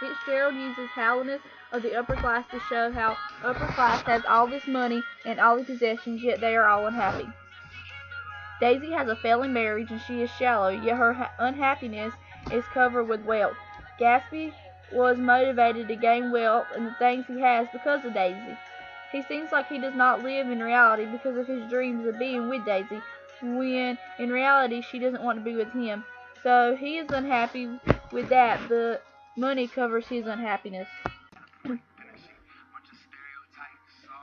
Fitzgerald uses hollowness of the upper class to show how upper class has all this money and all the possessions, yet they are all unhappy. Daisy has a failing marriage and she is shallow, yet her unhappiness is covered with wealth. Gatsby was motivated to gain wealth and the things he has because of Daisy. He seems like he does not live in reality because of his dreams of being with Daisy, when in reality she doesn't want to be with him. So he is unhappy with that, but money covers his unhappiness.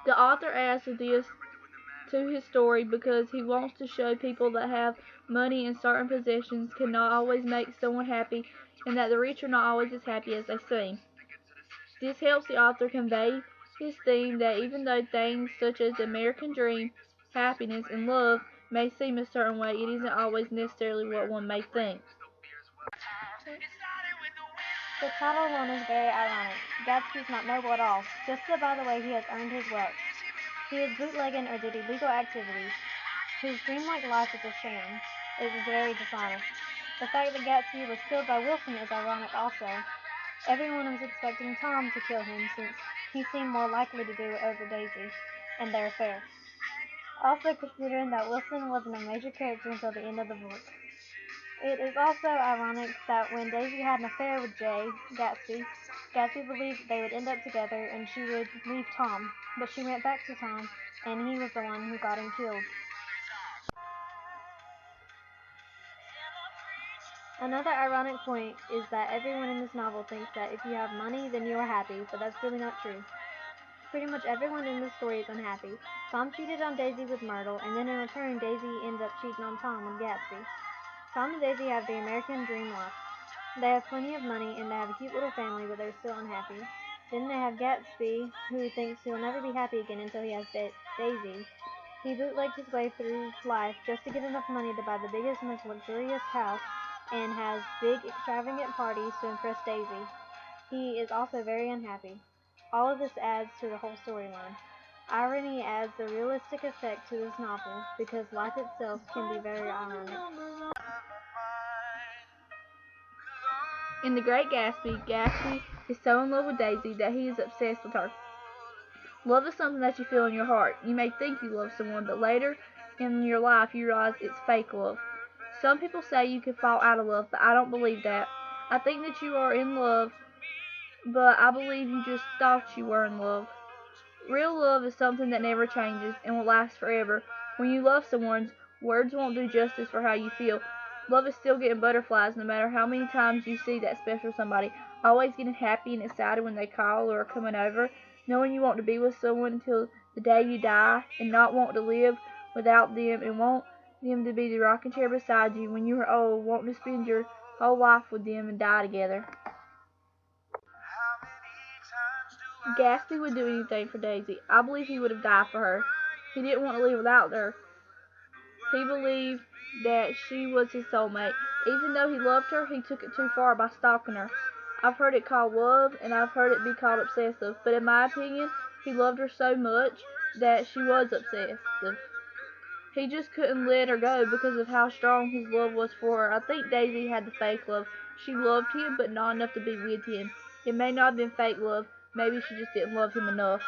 The author adds this to his story because he wants to show people that have money and certain possessions cannot always make someone happy, and that the rich are not always as happy as they seem. This helps the author convey his theme that even though things such as the American dream, happiness, and love may seem a certain way, it isn't always necessarily what one may think. The title alone is very ironic. Gatsby's not noble at all, just so by the way he has earned his wealth. He is bootlegging or did illegal activities. His dreamlike life is a sham. It was very dishonest. The fact that Gatsby was killed by Wilson is ironic also. Everyone was expecting Tom to kill him since he seemed more likely to do it over Daisy and their affair. Also considering that Wilson wasn't a major character until the end of the book. It is also ironic that when Daisy had an affair with Gatsby believed that they would end up together and she would leave Tom, but she went back to Tom, and he was the one who got him killed. Another ironic point is that everyone in this novel thinks that if you have money, then you are happy, but that's really not true. Pretty much everyone in this story is unhappy. Tom cheated on Daisy with Myrtle, and then in return, Daisy ends up cheating on Tom with Gatsby. Tom and Daisy have the American dream life. They have plenty of money and they have a cute little family, but they're still unhappy. Then they have Gatsby, who thinks he'll never be happy again until he has Daisy. He bootlegged his way through life just to get enough money to buy the biggest, most luxurious house and has big, extravagant parties to impress Daisy. He is also very unhappy. All of this adds to the whole storyline. Irony adds a realistic effect to this novel because life itself can be very ironic. In The Great Gatsby, Gatsby is so in love with Daisy that he is obsessed with her. Love is something that you feel in your heart. You may think you love someone, but later in your life you realize it's fake love. Some people say you can fall out of love, but I don't believe that. I think that you are in love, but I believe you just thought you were in love. Real love is something that never changes and will last forever. When you love someone, words won't do justice for how you feel. Love is still getting butterflies no matter how many times you see that special somebody. Always getting happy and excited when they call or are coming over. Knowing you want to be with someone until the day you die and not want to live without them and want them to be the rocking chair beside you when you are old, wanting to spend your whole life with them and die together. Gatsby would do anything for Daisy. I believe he would have died for her. He didn't want to live without her. He believed that she was his soulmate. Even though he loved her, he took it too far by stalking her. I've heard it called love, and I've heard it be called obsessive, but in my opinion, he loved her so much that she was obsessive. He just couldn't let her go because of how strong his love was for her. I think Daisy had the fake love. She loved him, but not enough to be with him. It may not have been fake love. Maybe she just didn't love him enough.